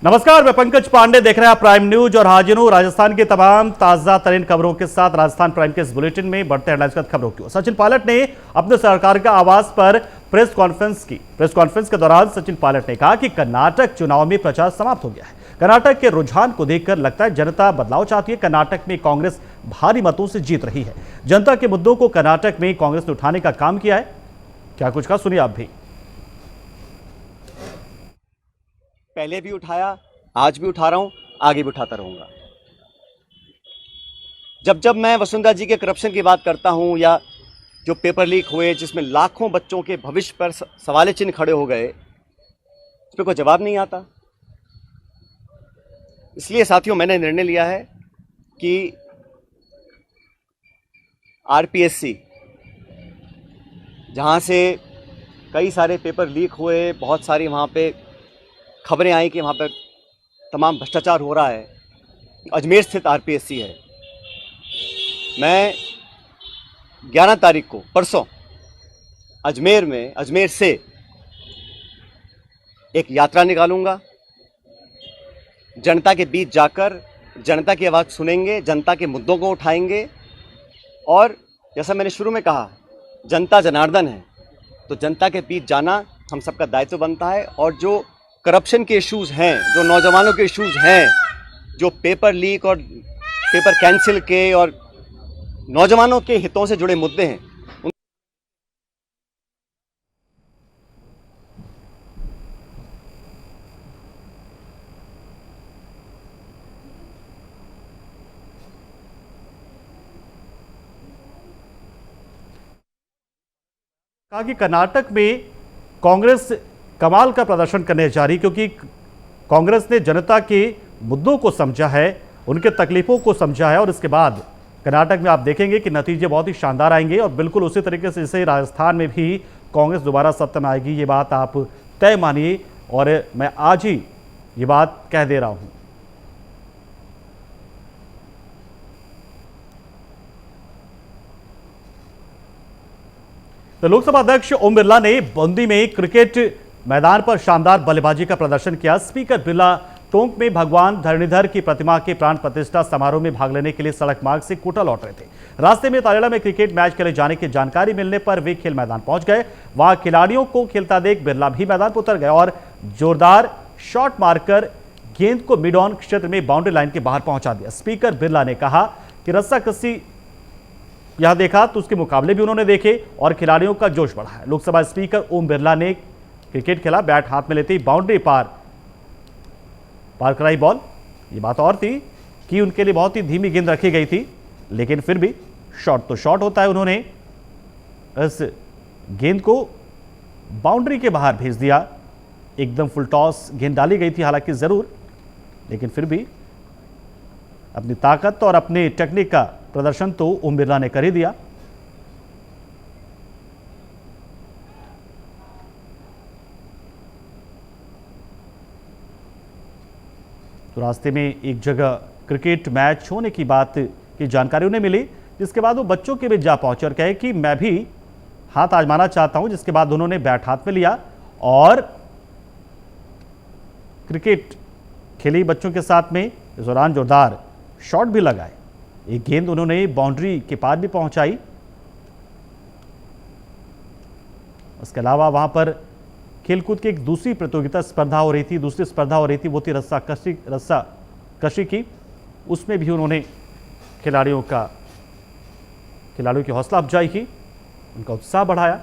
नमस्कार, मैं पंकज पांडे, देख रहे हैं प्राइम न्यूज और हाजिर हूं राजस्थान की तमाम ताजा तरीन खबरों के साथ। राजस्थान प्राइम के इस बुलेटिन में बढ़ते हेडलाइंस के साथ खबरों की ओर। सचिन पायलट ने अपने सरकार के आवास पर प्रेस कॉन्फ्रेंस की। प्रेस कॉन्फ्रेंस के दौरान सचिन पायलट ने कहा कि कर्नाटक चुनाव में प्रचार समाप्त हो गया है। कर्नाटक के रुझान को देखकर लगता है जनता बदलाव चाहती है। कर्नाटक में कांग्रेस भारी मतों से जीत रही है। जनता के मुद्दों को कर्नाटक में कांग्रेस ने उठाने का काम किया है। क्या कुछ कहा, सुनिए आप भी। पहले भी उठाया, आज भी उठा रहा हूं, आगे भी उठाता रहूंगा। जब मैं वसुंधरा जी के करप्शन की बात करता हूं या जो पेपर लीक हुए जिसमें लाखों बच्चों के भविष्य पर सवाल चिन्ह खड़े हो गए, उस पर कोई जवाब नहीं आता। इसलिए साथियों, मैंने निर्णय लिया है कि आरपीएससी, जहां से कई सारे पेपर लीक हुए, बहुत सारी वहां पे खबरें आई कि वहां पर तमाम भ्रष्टाचार हो रहा है, अजमेर स्थित आरपीएससी है। मैं 11 तारीख को, परसों, अजमेर से एक यात्रा निकालूंगा। जनता के बीच जाकर जनता की आवाज़ सुनेंगे, जनता के मुद्दों को उठाएंगे। और जैसा मैंने शुरू में कहा, जनता जनार्दन है, तो जनता के बीच जाना हम सबका दायित्व बनता है। और जो करप्शन के इश्यूज़ हैं, जो नौजवानों के इश्यूज़ हैं, जो पेपर लीक और पेपर कैंसिल के और नौजवानों के हितों से जुड़े मुद्दे हैं, कहा कि कर्नाटक में कांग्रेस कमाल का प्रदर्शन करने जा रही, क्योंकि कांग्रेस ने जनता के मुद्दों को समझा है, उनके तकलीफों को समझा है। और इसके बाद कर्नाटक में आप देखेंगे कि नतीजे बहुत ही शानदार आएंगे। और बिल्कुल उसी तरीके से जैसे राजस्थान में भी कांग्रेस दोबारा सत्ता में आएगी, ये बात आप तय मानिए। और मैं आज ही ये बात कह दे रहा हूं। तो लोकसभा अध्यक्ष ओम बिरला ने बूंदी में क्रिकेट मैदान पर शानदार बल्लेबाजी का प्रदर्शन किया। स्पीकर बिरला टोंक में भगवान धरणीधर की प्रतिमा के प्राण प्रतिष्ठा समारोह में भाग लेने के लिए सड़क मार्ग से कोटा लौट रहे थे। रास्ते में तालेड़ा में क्रिकेट मैच खेले जाने की जानकारी मिलने पर वे खेल मैदान पहुंच गए। वहां खिलाड़ियों को खेलता देख बिरला भी मैदान पर उतर गए और जोरदार शॉट मारकर गेंद को मिड ऑन क्षेत्र में बाउंड्री लाइन के बाहर पहुंचा दिया। स्पीकर बिरला ने कहा कि रस्साकसी यहां देखा तो उसके मुकाबले भी उन्होंने देखे और खिलाड़ियों का जोश बढ़ा है। लोकसभा स्पीकर ओम बिरला ने क्रिकेट खेला, बैट हाथ में लेते ही बाउंड्री पार कराई बॉल। ये बात और थी कि उनके लिए बहुत ही धीमी गेंद रखी गई थी, लेकिन फिर भी शॉट तो शॉट होता है। उन्होंने इस गेंद को बाउंड्री के बाहर भेज दिया। एकदम फुल टॉस गेंद डाली गई थी हालांकि जरूर, लेकिन फिर भी अपनी ताकत और अपनी टेक्निक का प्रदर्शन तो ओम बिरला ने कर ही दिया। तो रास्ते में एक जगह क्रिकेट मैच होने की बात की जानकारी उन्हें मिली, जिसके बाद वो बच्चों के बीच जा पहुंचे और कहे कि मैं भी हाथ आजमाना चाहता हूं। जिसके बाद उन्होंने बैट हाथ में लिया और क्रिकेट खेली बच्चों के साथ में। इस दौरान जोरदार शॉट भी लगाए, एक गेंद उन्होंने बाउंड्री के पार भी पहुंचाई। उसके अलावा वहां पर खेलकूद की एक दूसरी प्रतियोगिता स्पर्धा हो रही थी, दूसरी स्पर्धा हो रही थी, वो थी रस्सा कशी की। उसमें भी उन्होंने खिलाड़ियों की हौसला अफजाई की, उनका उत्साह बढ़ाया।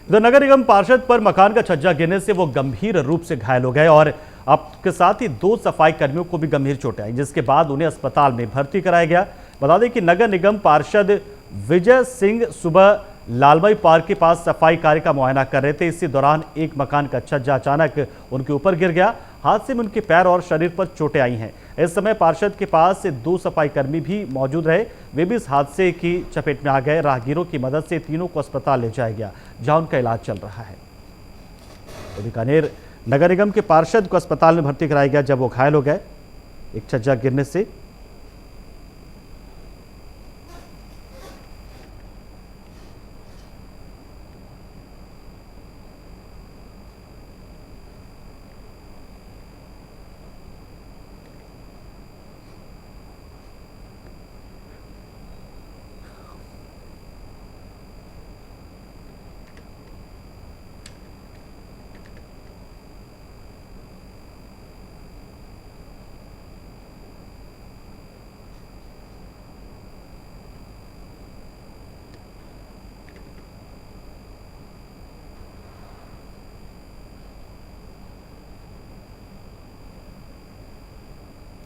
इधर नगर निगम पार्षद पर मकान का छज्जा गिरने से वो गंभीर रूप से घायल हो गए और आपके साथ ही 2 सफाई कर्मियों को भी गंभीर चोटें आई, जिसके बाद उन्हें अस्पताल में भर्ती कराया गया। बता दें कि नगर निगम पार्षद विजय सिंह सुबह लालबाई पार्क के पास सफाई कार्य का मुआयना कर रहे थे। इसी दौरान एक मकान का छज्जा अचानक उनके ऊपर गिर गया। हादसे में उनके पैर और शरीर पर चोटें आई हैं। इस समय पार्षद के पास 2 सफाई कर्मी भी मौजूद रहे, वे भी इस हादसे की चपेट में आ गए। राहगीरों की मदद से तीनों को अस्पताल ले जाया गया, जहां उनका इलाज चल रहा है। बीकानेर नगर निगम के पार्षद को अस्पताल में भर्ती कराया गया जब वो घायल हो गए एक छज्जा गिरने से।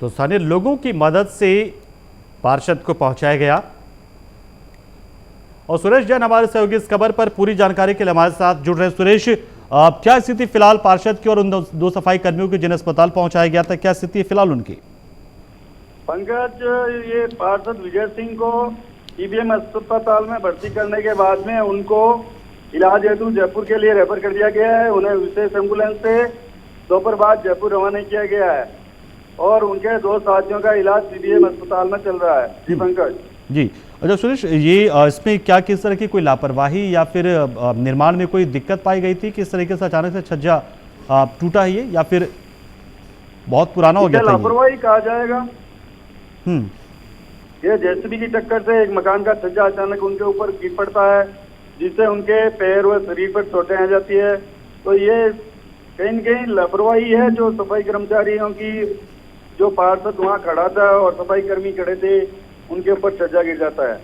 तो स्थानीय लोगों की मदद से पार्षद को पहुंचाया गया। और सुरेश जैन हमारे सहयोगी इस खबर पर पूरी जानकारी के लिए हमारे साथ जुड़ रहे हैं। सुरेश, क्या स्थिति फिलहाल पार्षद की और उन दो सफाई कर्मियों की जिन्हें अस्पताल पहुंचाया गया था, क्या स्थिति है फिलहाल उनकी? पंकज, ये पार्षद विजय सिंह को ईबीएम अस्पताल में भर्ती करने के बाद में उनको इलाज हेतु जयपुर के लिए रेफर कर दिया गया है। उन्हें विशेष एम्बुलेंस से दोपहर बाद जयपुर रवाना किया गया है और उनके 2 साथियों का इलाज सीबीएम अस्पताल में चल रहा है। जी पंकज जी। अच्छा सुरेश, ये इसमें क्या किस तरह की कोई लापरवाही या फिर निर्माण में कोई दिक्कत पाई गई थी? किस तरीके से अचानक से छज्जा टूटा है ये, या फिर बहुत पुराना हो गया था? लापरवाही कहा जाएगा। ये जेसीबी की टक्कर से एक मकान का छज्जा अचानक उनके ऊपर गिर पड़ता है, जिससे उनके पैर व शरीर पर चोटें आ जाती है। तो ये कहीं न कहीं लापरवाही है जो सफाई कर्मचारियों की, जो पार्षद वहाँ खड़ा था और सफाई कर्मी खड़े थे, उनके ऊपर छज्जा गिर जाता है।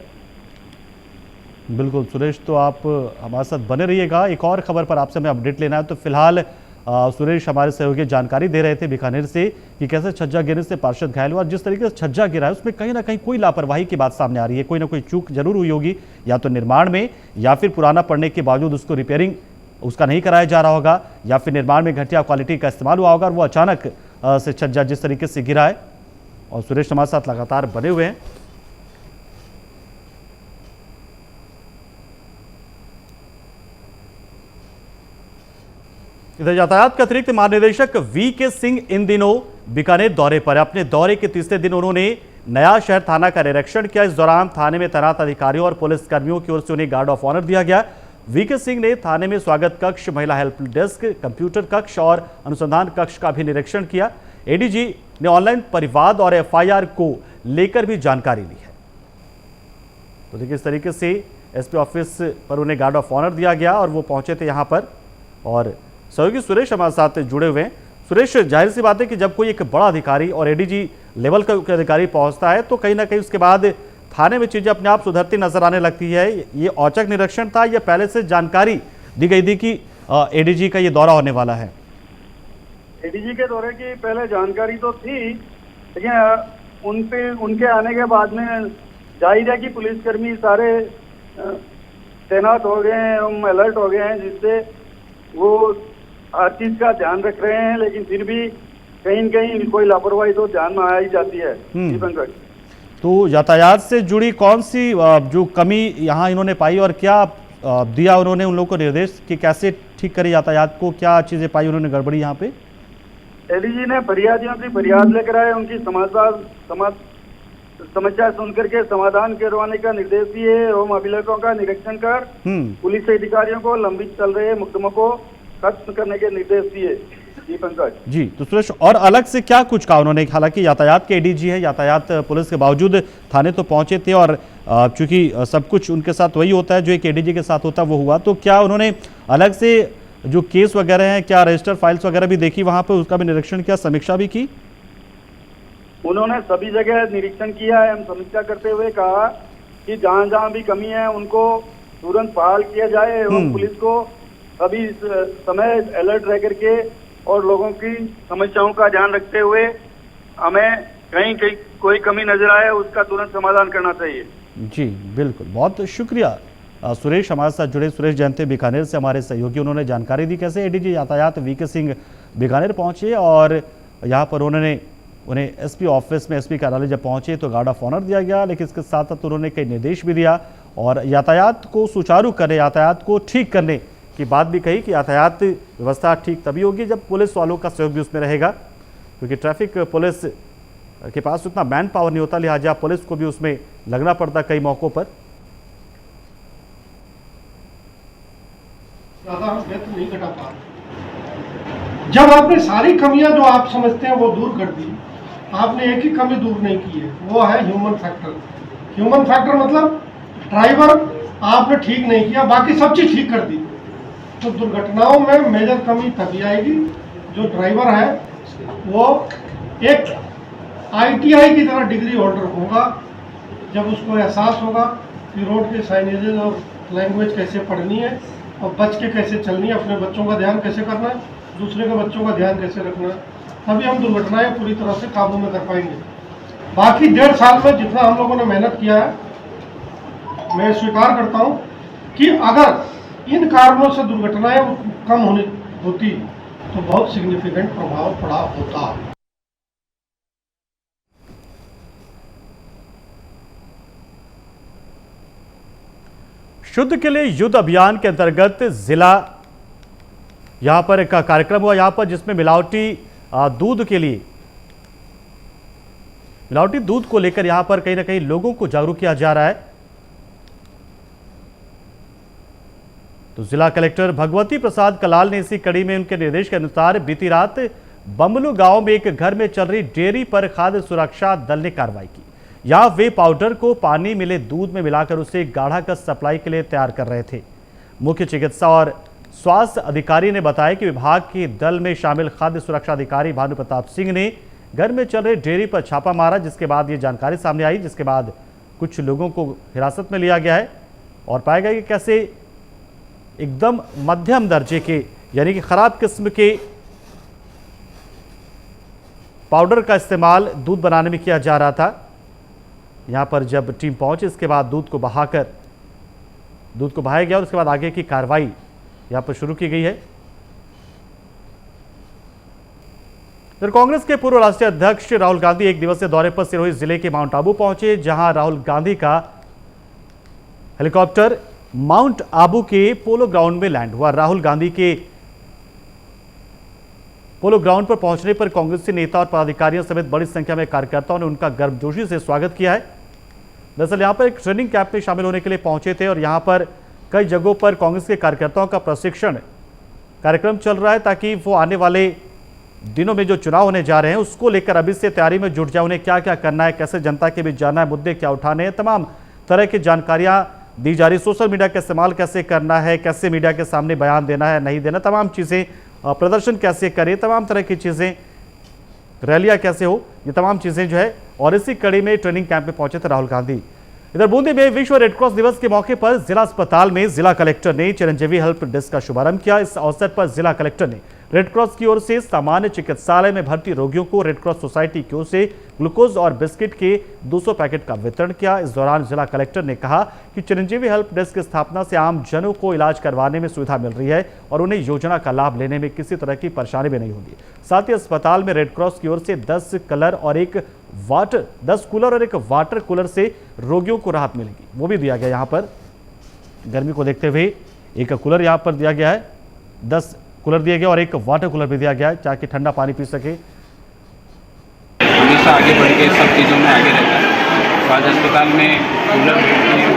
बिल्कुल सुरेश, तो आप हमारे साथ बने रहिएगा। एक और खबर पर आपसे हमें अपडेट लेना है। तो फिलहाल सुरेश हमारे सहयोगी जानकारी दे रहे थे बीकानेर से कि कैसे छज्जा गिरने से पार्षद घायल हुआ। जिस तरीके से छज्जा गिरा है उसमें कहीं ना कहीं कोई लापरवाही की बात सामने आ रही है। कोई ना कोई चूक जरूर हुई होगी, या तो निर्माण में, या फिर पुराना पड़ने के बावजूद उसको रिपेयरिंग उसका नहीं कराया जा रहा होगा, या फिर निर्माण में घटिया क्वालिटी का इस्तेमाल हुआ होगा और वो अचानक से छज्जा जिस तरीके से गिरा है। और सुरेश हमारे साथ लगातार बने हुए हैं। इधर यातायात के अतिरिक्त महानिदेशक वी.के. सिंह इन दिनों बीकानेर दौरे पर। अपने दौरे के तीसरे दिन उन्होंने नया शहर थाना का निरीक्षण किया। इस दौरान थाने में तैनात अधिकारियों और पुलिस कर्मियों की ओर से उन्हें गार्ड ऑफ ऑनर दिया गया। वी.के. सिंह ने थाने में स्वागत कक्ष, महिला हेल्प डेस्क, कंप्यूटर कक्ष और अनुसंधान कक्ष का भी निरीक्षण किया। एडीजी ने ऑनलाइन परिवाद और एफआईआर को लेकर भी जानकारी ली है। तो देखिए, इस तरीके से एसपी ऑफिस पर उन्हें गार्ड ऑफ ऑनर दिया गया और वो पहुंचे थे यहाँ पर। और सहयोगी सुरेश हमारे साथ जुड़े हुए हैं। सुरेश, जाहिर सी बात है कि जब कोई एक बड़ा अधिकारी और एडीजी लेवल का अधिकारी पहुंचता है तो कहीं ना कहीं उसके बाद थाने में चीजें अपने आप सुधरती नजर आने लगती है। ये औचक निरीक्षण था या पहले से जानकारी दी गई थी कि एडीजी का ये दौरा होने वाला है? एडीजी के दौरे की पहले जानकारी तो थी, लेकिन उनके आने के बाद में जाहिर है कि पुलिसकर्मी सारे तैनात हो गए हैं, अलर्ट हो गए हैं, जिससे वो हर चीज का ध्यान रख रहे हैं। लेकिन फिर भी कहीं न कहीं कोई लापरवाही तो ध्यान में आ ही जाती है। पंकज, तो यातायात से जुड़ी कौन सी जो कमी यहाँ इन्होंने पाई और क्या दिया उन्होंने उन लोगों को निर्देश कि कैसे ठीक करे यातायात को? क्या चीजें पाई उन्होंने गड़बड़ी यहाँ पे? एडीजी ने फरियादियों की फरियाद लेकर आए, उनकी समस्या सुनकर के समाधान करवाने का निर्देश दिए एवं अभिलेखों का निरीक्षण कर पुलिस अधिकारियों को लंबित चल रहे मुकदमों को खत्म करने के निर्देश दिए। जी पंकज जी। तो सुरेश, और अलग से क्या कुछ कहा उन्होंने? हालांकि यातायात के एडीजी है, यातायात पुलिस के बावजूद थाने तो पहुंचे थे और चूंकि सब कुछ उनके साथ वही होता है जो एक एडीजी के साथ होता है वो हुआ, तो क्या उन्होंने अलग से जो केस वगैरह हैं, क्या रजिस्टर फाइल्स वगैरह भी देखी वहां पर, उसका भी निरीक्षण किया, समीक्षा भी की? उन्होंने सभी जगह निरीक्षण किया है। हम समीक्षा करते हुए कहा कि जहां जहां भी कमी है उनको तुरंत बहाल किया जाए एवं पुलिस को सभी समय अलर्ट रह करके और लोगों की समस्याओं का ध्यान रखते हुए हमें कहीं कहीं कोई कमी नजर आए उसका तुरंत समाधान करना चाहिए। जी बिल्कुल, बहुत शुक्रिया सुरेश हमारे साथ जुड़े। सुरेश जैन थे बीकानेर से हमारे सहयोगी, उन्होंने जानकारी दी कैसे एडीजी यातायात वी.के. सिंह बीकानेर पहुंचे और यहाँ पर उन्हें एसपी ऑफिस में, एसपी कार्यालय जब पहुंचे तो गार्ड ऑफ ऑनर दिया गया। लेकिन इसके साथ साथ उन्होंने कई निर्देश भी दिया और यातायात को सुचारू करने, यातायात को ठीक करने की बात भी कही कि यातायात व्यवस्था ठीक तभी होगी जब पुलिस वालों का सहयोग भी उसमें रहेगा, क्योंकि ट्रैफिक पुलिस के पास उतना मैन पावर नहीं होता, लिहाजा पुलिस को भी उसमें लगना पड़ता कई मौकों पर। नहीं घटा पा रहे। जब आपने सारी कमियां जो आप समझते हैं वो दूर कर दी, आपने एक ही कमी दूर नहीं की है, वो है ह्यूमन फैक्टर। ह्यूमन फैक्टर मतलब ड्राइवर आपने ठीक नहीं किया, बाकी सब चीज ठीक कर दी। तो दुर्घटनाओं में मेजर कमी तभी आएगी जो ड्राइवर है वो एक ITI की तरह डिग्री होल्डर होगा, जब उसको एहसास होगा कि रोड के साइनेजेस और लैंग्वेज कैसे पढ़नी है और बच के कैसे चलनी है, अपने बच्चों का ध्यान कैसे करना है, दूसरे के बच्चों का ध्यान कैसे रखना है, तभी हम दुर्घटनाएं पूरी तरह से काबू में कर पाएंगे। बाकी 1.5 साल में जितना हम लोगों ने मेहनत किया है, मैं स्वीकार करता हूं कि अगर इन कारणों से दुर्घटनाएं कम होती तो बहुत सिग्निफिकेंट प्रभाव पड़ा होता। शुद्ध के लिए युद्ध अभियान के अंतर्गत जिला यहां पर एक कार्यक्रम हुआ यहां पर जिसमें मिलावटी दूध को लेकर यहां पर कहीं ना कहीं लोगों को जागरूक किया जा रहा है। तो जिला कलेक्टर भगवती प्रसाद कलाल ने इसी कड़ी में उनके निर्देश के अनुसार बीती रात बमलू गांव में एक घर में चल रही डेयरी पर खाद्य सुरक्षा दल ने कार्रवाई की। यहां वे पाउडर को पानी मिले दूध में मिलाकर उसे गाढ़ा कर सप्लाई के लिए तैयार कर रहे थे। मुख्य चिकित्सा और स्वास्थ्य अधिकारी ने बताया कि विभाग के दल में शामिल खाद्य सुरक्षा अधिकारी भानु प्रताप सिंह ने घर में चल रहे डेयरी पर छापा मारा, जिसके बाद ये जानकारी सामने आई, जिसके बाद कुछ लोगों को हिरासत में लिया गया है और पाया गया कि कैसे एकदम मध्यम दर्जे के यानी कि खराब किस्म के पाउडर का इस्तेमाल दूध बनाने में किया जा रहा था। यहां पर जब टीम पहुंची इसके बाद दूध को बहाया गया और उसके बाद आगे की कार्रवाई यहां पर शुरू की गई है। इधर कांग्रेस के पूर्व राष्ट्रीय अध्यक्ष राहुल गांधी एक दिवसीय दौरे पर सिरोही जिले के माउंट आबू पहुंचे, जहां राहुल गांधी का हेलीकॉप्टर माउंट आबू के पोलो ग्राउंड में लैंड हुआ। राहुल गांधी के पोलो ग्राउंड पर पहुंचने पर कांग्रेसी नेता और पदाधिकारियों समेत बड़ी संख्या में कार्यकर्ताओं ने उनका गर्मजोशी से स्वागत किया है। दरअसल यहां पर एक ट्रेनिंग कैंप में शामिल होने के लिए पहुंचे थे और यहां पर कई जगहों पर कांग्रेस के कार्यकर्ताओं का प्रशिक्षण कार्यक्रम चल रहा है ताकि वो आने वाले दिनों में जो चुनाव होने जा रहे हैं उसको लेकर अभी से तैयारी में जुट जाए। उन्हें क्या क्या करना है, कैसे जनता के बीच जाना है, मुद्दे क्या उठाने हैं, तमाम तरह की जानकारियां दी जा रही। सोशल मीडिया का इस्तेमाल कैसे करना है, कैसे मीडिया के सामने बयान देना है, नहीं देना, तमाम चीज़ें, प्रदर्शन कैसे करें, तमाम तरह की चीज़ें, रैलियां कैसे हो, ये तमाम चीज़ें जो है। और इसी कड़ी में ट्रेनिंग कैंप में पहुंचे थे राहुल गांधी। इधर बूंदी में विश्व रेडक्रॉस दिवस के मौके पर जिला अस्पताल में जिला कलेक्टर ने चिरंजीवी हेल्प डेस्क का शुभारंभ किया। इस अवसर पर जिला कलेक्टर ने रेडक्रॉस की ओर से सामान्य चिकित्सालय में भर्ती रोगियों को रेडक्रॉस सोसाइटी की ओर से ग्लूकोज और बिस्किट के 200 पैकेट का वितरण किया। इस दौरान जिला कलेक्टर ने कहा कि चिरंजीवी हेल्प डेस्क की स्थापना से आम जनों को इलाज करवाने में सुविधा मिल रही है और उन्हें योजना का लाभ लेने में किसी तरह की परेशानी भी नहीं होगी। साथ ही अस्पताल में रेडक्रॉस की ओर से 10 कूलर और एक वाटर कूलर से रोगियों को राहत मिलेगी, वो भी दिया गया। यहाँ पर गर्मी को देखते हुए एक कूलर यहाँ पर दिया गया है, 10 कूलर दिए गए और एक वाटर कूलर भी दिया गया है ताकि ठंडा पानी पी सके। हमेशा आगे बढ़ के सब चीज़ों में आगे रहता है। तो आज अस्पताल में कूलर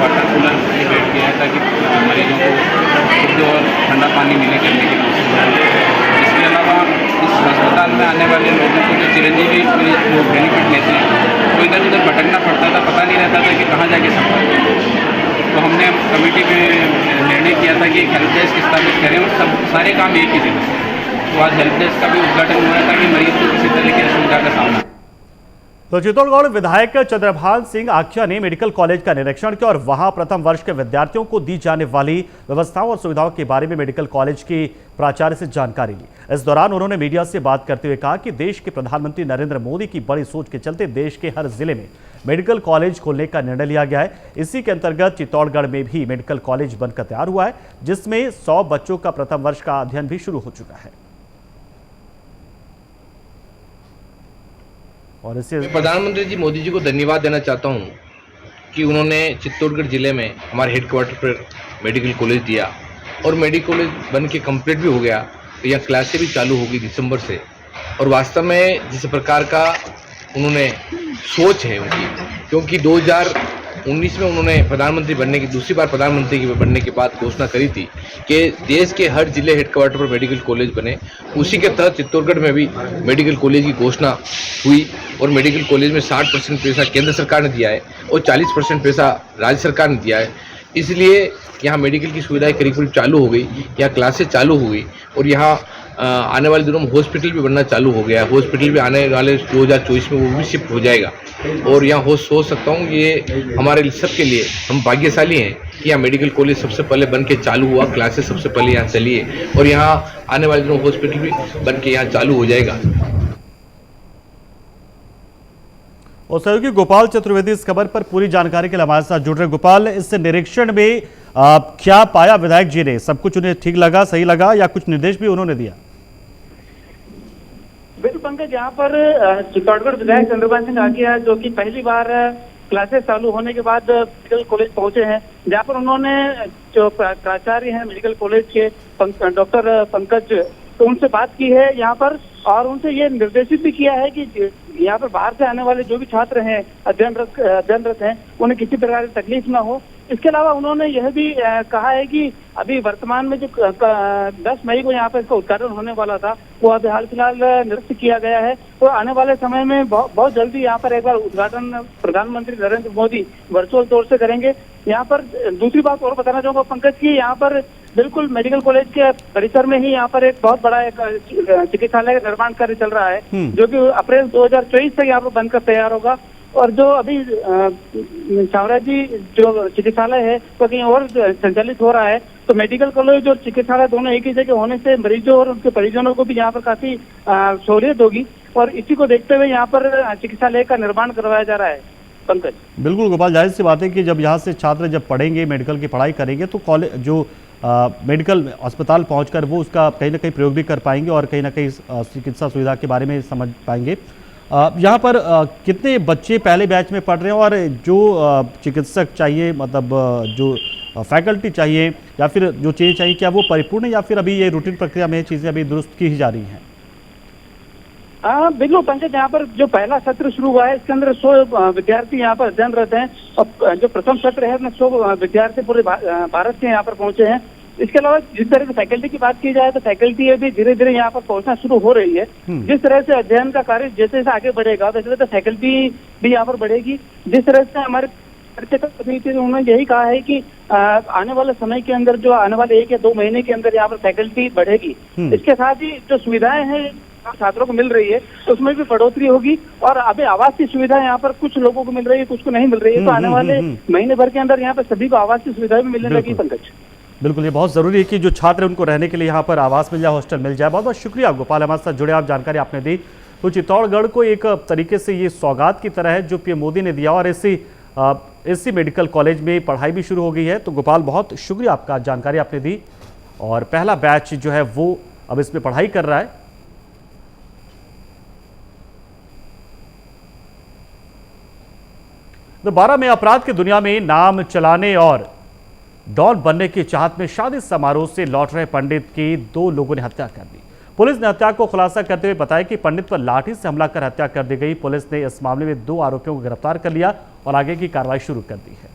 वाटर कूलर भी बैठ गया है ताकि मरीजों को शुद्ध और ठंडा पानी मिले करने की कोशिश करें। इसके अलावा इस अस्पताल में आने वाले लोगों को जो चिरंजीवी जो बेनिफिट लेते हैं तो इधर उधर भटकना पड़ता था, पता नहीं रहता था कि कहाँ जाके संपर्क करें। तो हमने कमेटी में निर्णय किया था कि एक हेल्प डेस्क स्थापित करें और सब सारे काम एक ही जगह। तो आज हेल्प डेस्क का भी उद्घाटन हुआ है ताकि मरीज को किसी तरह की असुविधा का सामना। तो चित्तौड़गढ़ विधायक चंद्रभान सिंह आख्या ने मेडिकल कॉलेज का निरीक्षण किया और वहां प्रथम वर्ष के विद्यार्थियों को दी जाने वाली व्यवस्थाओं और सुविधाओं के बारे में मेडिकल कॉलेज के प्राचार्य से जानकारी ली। इस दौरान उन्होंने मीडिया से बात करते हुए कहा कि देश के प्रधानमंत्री नरेंद्र मोदी की बड़ी सोच के चलते देश के हर जिले में मेडिकल कॉलेज खोलने का निर्णय लिया गया है। इसी के अंतर्गत चित्तौड़गढ़ में भी मेडिकल कॉलेज बनकर तैयार हुआ है, जिसमें 100 बच्चों का प्रथम वर्ष का अध्ययन भी शुरू हो चुका है। और इसे प्रधानमंत्री जी मोदी जी को धन्यवाद देना चाहता हूं कि उन्होंने चित्तौड़गढ़ जिले में हमारे हेडक्वार्टर पर मेडिकल कॉलेज दिया और मेडिकल कॉलेज बन के कम्प्लीट भी हो गया। तो यहाँ क्लासें भी चालू होगी दिसंबर से। और वास्तव में जिस प्रकार का उन्होंने सोच है उनकी, क्योंकि 2019 में उन्होंने प्रधानमंत्री बनने की दूसरी बार प्रधानमंत्री बनने के बाद घोषणा करी थी कि देश के हर जिले हेडक्वार्टर पर मेडिकल कॉलेज बने। उसी के तहत चित्तौड़गढ़ में भी मेडिकल कॉलेज की घोषणा हुई और मेडिकल कॉलेज में 60% पैसा केंद्र सरकार ने दिया है और 40% पैसा राज्य सरकार ने दिया है। इसलिए यहाँ मेडिकल की सुविधाएं करीब करीब चालू हो गई, यहाँ क्लासेस चालू हो गई और यहाँ आने वाले दिनों में हॉस्पिटल भी बनना चालू हो गया। हॉस्पिटल भी आने वाले 2024 में वो भी शिफ्ट हो जाएगा और यहाँ हो सकता हूँ ये हमारे सबके लिए हम भाग्यशाली हैं कि यहाँ मेडिकल कॉलेज सबसे पहले बन के चालू हुआ, क्लासेस सबसे पहले यहाँ चली है और यहाँ आने वाले दिनों हॉस्पिटल भी बन के यहाँ चालू हो जाएगा। और सहयोगी गोपाल चतुर्वेदी इस खबर पर पूरी जानकारी के लिए हमारे साथ जुड़ रहे। गोपाल, इस निरीक्षण में क्या पाया विधायक जी ने? सब कुछ उन्हें ठीक लगा, सही लगा, या कुछ निर्देश भी उन्होंने दिया? बिल्कुल पंकज, यहाँ पर चित्तौड़गढ़ विधायक चंद्रपाल सिंह आगिया जो कि पहली बार क्लासेस चालू होने के बाद मेडिकल कॉलेज पहुंचे हैं, जहाँ पर उन्होंने जो प्राचार्य हैं मेडिकल कॉलेज के डॉक्टर पंकज, तो उनसे बात की है यहाँ पर, और उनसे ये निर्देशित भी किया है कि यहाँ पर बाहर से आने वाले जो भी छात्र हैं, अध्ययनरत हैं, उन्हें किसी प्रकार की तकलीफ ना हो। इसके अलावा उन्होंने यह भी कहा है कि अभी वर्तमान में जो 10 मई को यहाँ पर इसका उद्घाटन होने वाला था, वो अभी हाल फिलहाल निरस्त किया गया है। तो आने वाले समय में बहुत जल्दी यहाँ पर एक बार उद्घाटन प्रधानमंत्री नरेंद्र मोदी वर्चुअल तौर से करेंगे। यहाँ पर दूसरी बात और बताना चाहूंगा पंकज की, यहाँ पर बिल्कुल मेडिकल कॉलेज के परिसर में ही यहाँ पर एक बहुत बड़ा एक चिकित्सालय का निर्माण कार्य चल रहा है, जो कि अप्रैल 2024 तक यहाँ पर बनकर तैयार होगा। और जो अभी शावराजी जो चिकित्सालय है तो कहीं और संचालित हो रहा है, तो मेडिकल कॉलेज और चिकित्सालय दोनों एक ही जगह होने से मरीजों और उनके परिजनों को भी यहाँ पर काफी सहूलियत होगी, और इसी को देखते हुए यहाँ पर चिकित्सालय का निर्माण करवाया जा रहा है। पंकज, बिल्कुल गोपाल, जाहिर सी बात है कि जब यहाँ से छात्र जब पढ़ेंगे, मेडिकल की पढ़ाई करेंगे, तो कॉलेज जो मेडिकल अस्पताल पहुंचकर वो उसका कहीं ना कहीं प्रयोग भी कर पाएंगे और कहीं ना कहीं चिकित्सा सुविधा के बारे में समझ पाएंगे। यहाँ पर कितने बच्चे पहले बैच में पढ़ रहे हैं, और जो चिकित्सक चाहिए, मतलब जो फैकल्टी चाहिए या फिर जो चीज़ें चाहिए, क्या वो परिपूर्ण है या फिर अभी ये रूटीन प्रक्रिया में चीज़ें अभी दुरुस्त की ही जा रही हैं? बिल्कुल पंकज, यहाँ पर जो पहला सत्र शुरू हुआ है इसके अंदर 100 विद्यार्थी यहाँ पर अध्ययनरत हैं, और जो प्रथम सत्र है उसमें 100 विद्यार्थी पूरे भारत से यहाँ पर पहुंचे हैं। इसके अलावा जिस तरह से फैकल्टी की बात की जाए तो फैकल्टी अभी धीरे धीरे यहाँ पर पहुंचना शुरू हो रही है। जिस तरह से अध्ययन का कार्य जैसे जैसे आगे बढ़ेगा वैसे वैसे फैकल्टी भी यहाँ पर बढ़ेगी। जिस तरह से हमारे उन्होंने यही कहा है कि आने वाले समय के अंदर जो आने वाले 1 या 2 महीने के अंदर यहाँ पर फैकल्टी बढ़ेगी। इसके साथ ही जो सुविधाएं हैं छात्रों को मिल रही है उसमें भी बढ़ोतरी होगी, और अभी आवास की सुविधा यहाँ पर कुछ लोगों को मिल रही है, कुछ को नहीं मिल रही है। तो आने वाले महीने भर के अंदर यहाँ पर सभी को आवास की सुविधा भी मिलने लगी। पंकज, बिल्कुल, ये बहुत ज़रूरी है कि जो छात्र उनको रहने के लिए यहाँ पर आवास मिल जाए, हॉस्टल मिल जाए। बहुत बहुत शुक्रिया गोपाल, हमारे साथ जुड़े, आप जानकारी आपने दी। तो चित्तौड़गढ़ को एक तरीके से ये सौगात की तरह है जो पीएम मोदी ने दिया, और इसी मेडिकल कॉलेज में पढ़ाई भी शुरू हो गई है। तो गोपाल, बहुत शुक्रिया आपका, जानकारी आपने दी। और पहला बैच जो है वो अब इसमें पढ़ाई कर रहा है। दोबारा में अपराध की दुनिया में नाम चलाने और डॉन बनने की चाहत में शादी समारोह से लौट रहे पंडित की 2 लोगों ने हत्या कर दी। पुलिस ने हत्या को खुलासा करते हुए बताया कि पंडित पर लाठी से हमला कर हत्या कर दी गई। पुलिस ने इस मामले में 2 आरोपियों को गिरफ्तार कर लिया और आगे की कार्रवाई शुरू कर दी है।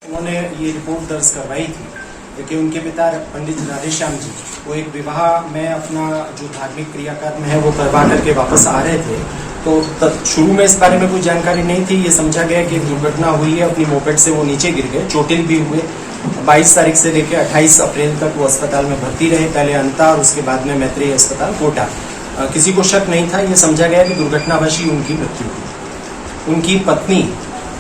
उन्होंने ये रिपोर्ट दर्ज करवाई थी कि उनके पिता पंडित राधेश्याम जी वो एक विवाह में अपना जो धार्मिक क्रियाकर्म है वो करवा करके वापस आ रहे थे। तो शुरू में इस बारे में कोई जानकारी नहीं थी, ये समझा गया कि एक दुर्घटना हुई है, अपनी मोपेड से वो नीचे गिर गए, चोटिल भी हुए। 22 तारीख से लेकर 28 अप्रैल तक वो अस्पताल में भर्ती रहे, पहले अंता और उसके बाद में मैत्री अस्पताल कोटा। किसी को शक नहीं था, ये समझा गया कि दुर्घटनावश ही उनकी मृत्यु हुई। उनकी पत्नी,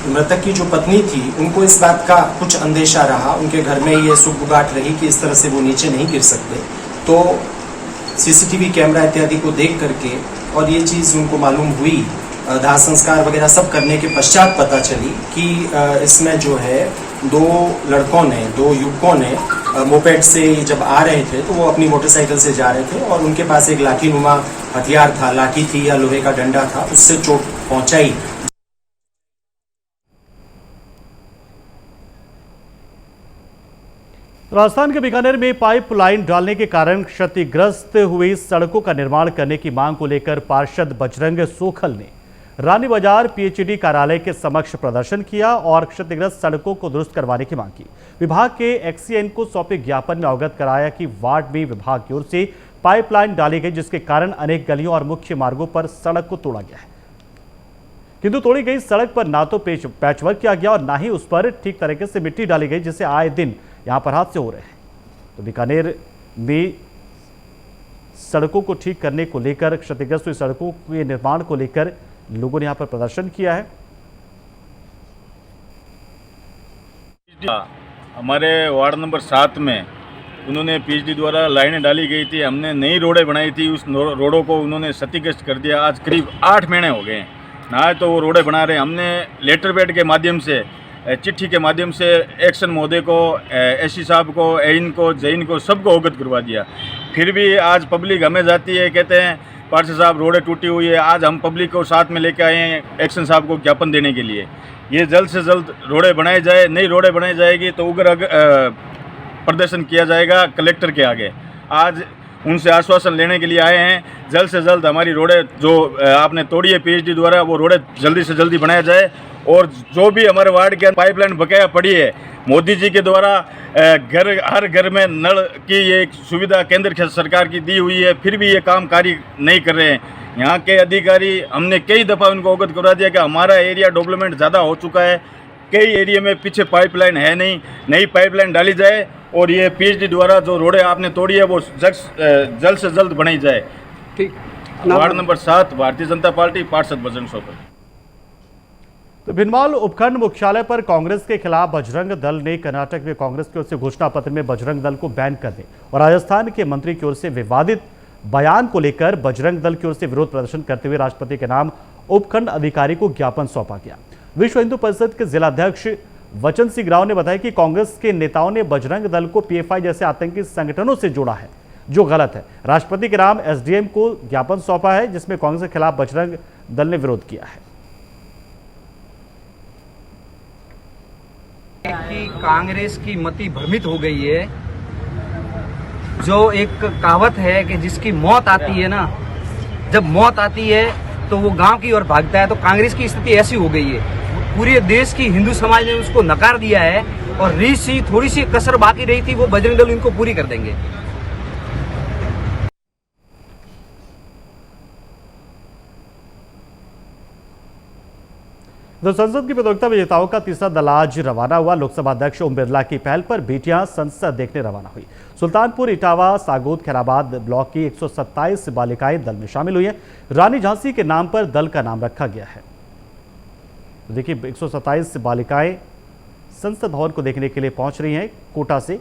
मृतक की जो पत्नी थी, उनको इस बात का कुछ अंदेशा रहा, उनके घर में ये सुगबुगाहट रही कि इस तरह से वो नीचे नहीं गिर सकते। तो सीसीटीवी कैमरा इत्यादि को देख करके और ये चीज़ उनको मालूम हुई, दाह संस्कार वगैरह सब करने के पश्चात पता चली कि इसमें जो है 2 युवकों ने मोपेड से जब आ रहे थे तो वो अपनी मोटरसाइकिल से जा रहे थे और उनके पास एक लाठी नुमा हथियार था, लाठी थी या लोहे का डंडा था, उससे चोट पहुंचाई। राजस्थान के बीकानेर में पाइपलाइन डालने के कारण क्षतिग्रस्त हुई सड़कों का निर्माण करने की मांग को लेकर पार्षद बजरंग सोखल ने रानी बाजार पीएचईडी कार्यालय के समक्ष प्रदर्शन किया और क्षतिग्रस्त सड़कों को दुरुस्त करवाने की मांग की। विभाग के एक्सीएन को सौंपे ज्ञापन में अवगत कराया कि वार्ड में विभाग की ओर से पाइपलाइन डाली गई, जिसके कारण अनेक गलियों और मुख्य मार्गों पर सड़क को तोड़ा गया है। किंतु तोड़ी गई सड़क पर ना तो पैचवर्क किया गया और ना ही उस पर ठीक तरीके से मिट्टी डाली गई, जिससे आए दिन यहाँ पर हादसे हो रहे हैं। तो बीकानेर में सड़कों को ठीक करने को लेकर, क्षतिग्रस्त हुई सड़कों के निर्माण को लेकर लोगों ने यहाँ पर प्रदर्शन किया है। हमारे वार्ड नंबर 7 में उन्होंने पीएचडी द्वारा लाइनें डाली गई थी, हमने नई रोडें बनाई थी, उस रोडों को उन्होंने क्षतिग्रस्त कर दिया। आज करीब 8 महीने हो गए हैं, ना तो वो रोडें बना रहे। हमने लेटर पैड के माध्यम से, चिट्ठी के माध्यम से एक्शन महोदय को, एससी साहब को, एइन को, जैन को, सबको अवगत करवा दिया। फिर भी आज पब्लिक हमें जाती है, कहते हैं पार्षद साहब रोडें टूटी हुई है। आज हम पब्लिक को साथ में लेकर आए हैं एक्शन साहब को ज्ञापन देने के लिए। ये जल्द से जल्द रोडें बनाई जाए, नई रोडें बनाई जाएगी तो उग्र प्रदर्शन किया जाएगा कलेक्टर के आगे। आज उनसे आश्वासन लेने के लिए आए हैं, जल्द से जल्द हमारी रोडें जो आपने तोड़ी है पीएचडी द्वारा, वो रोडें जल्दी से जल्दी बनाया जाए। और जो भी हमारे वार्ड के पाइपलाइन बकाया पड़ी है, मोदी जी के द्वारा हर घर में नल की ये सुविधा केंद्र सरकार की दी हुई है, फिर भी ये काम कार्य नहीं कर रहे हैं। यहाँ के अधिकारी, हमने कई दफ़ा उनको अवगत करवा दिया कि हमारा एरिया डेवलपमेंट ज़्यादा हो चुका है, कई एरिया में पीछे पाइपलाइन है नहीं, नई पाइपलाइन डाली जाए और ये पीएचडी द्वारा जो रोडें आपने तोड़ी है वो जल्द से जल्द बनाई जाए। ठीक। Ward number 7, Bharatiya Janata party, पार्षद बजरंग सोपल। तो भिनमाल उपखंड मुख्यालय पर कांग्रेस के खिलाफ बजरंग दल ने कर्नाटक में कांग्रेस की ओर से घोषणा पत्र में बजरंग दल को बैन करने और राजस्थान के मंत्री की ओर से विवादित बयान को लेकर बजरंग दल की ओर से विरोध प्रदर्शन करते हुए राष्ट्रपति के नाम उपखंड अधिकारी को ज्ञापन सौंपा गया। विश्व हिंदू परिषद के जिलाध्यक्ष वचन सिंह राव ने बताया कि कांग्रेस के नेताओं ने बजरंग दल को पीएफआई जैसे आतंकी संगठनों से जोड़ा है, जो गलत है। राष्ट्रपति के नाम एसडीएम को ज्ञापन सौंपा है, जिसमें कांग्रेस के खिलाफ बजरंग दल ने विरोध किया है। कि कांग्रेस की मति भ्रमित हो गई है। जो एक कहावत है कि जिसकी मौत आती है ना, जब मौत आती है तो वो गांव की ओर भागता है, तो कांग्रेस की स्थिति ऐसी हो गई है। पूरे देश की हिंदू समाज ने उसको नकार दिया है और थोड़ी सी कसर बाकी रही थी, वो बजरंग दल इनको पूरी कर देंगे। तो संसद की प्रतियोगिता विजेताओं का तीसरा दल आज रवाना हुआ। लोकसभा अध्यक्ष ओम बिरला की पहल पर बेटियां संसद देखने रवाना हुई। सुल्तानपुर, इटावा, सागोद, खैराबाद ब्लॉक की 127 बालिकाएं दल में शामिल हुई हैं। रानी झांसी के नाम पर दल का नाम रखा गया है। देखिए, 127 बालिकाएं संसद भवन को देखने के लिए पहुंच रही हैं कोटा से।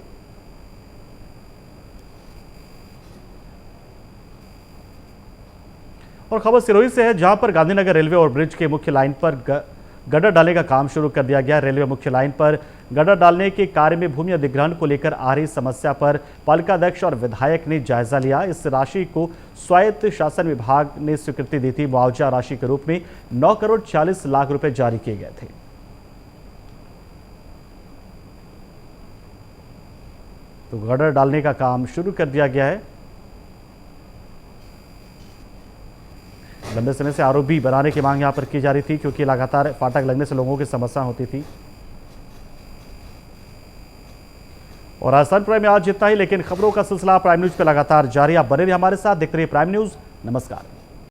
और खबर सिरोही से है, जहां पर गांधीनगर रेलवे ओवरब्रिज के मुख्य लाइन पर गड्ढा डालने का काम शुरू कर दिया गया। रेलवे मुख्य लाइन पर गड्ढा डालने के कार्य में भूमि अधिग्रहण को लेकर आ रही समस्या पर पालिकाध्यक्ष और विधायक ने जायजा लिया। इस राशि को स्वायत्त शासन विभाग ने स्वीकृति दी थी। मुआवजा राशि के रूप में 9 करोड़ 40 लाख रुपए जारी किए गए थे। तो गड्ढा डालने का काम शुरू कर दिया गया है। लंबे समय से आरओबी बनाने की मांग यहां पर की जा रही थी, क्योंकि लगातार फाटक लगने से लोगों की समस्या होती थी। और राजस्थान प्राइम में आज जितना ही, लेकिन खबरों का सिलसिला प्राइम न्यूज पे लगातार जारी। आप बने रहिए हमारे साथ, देखते रहिए प्राइम न्यूज। नमस्कार।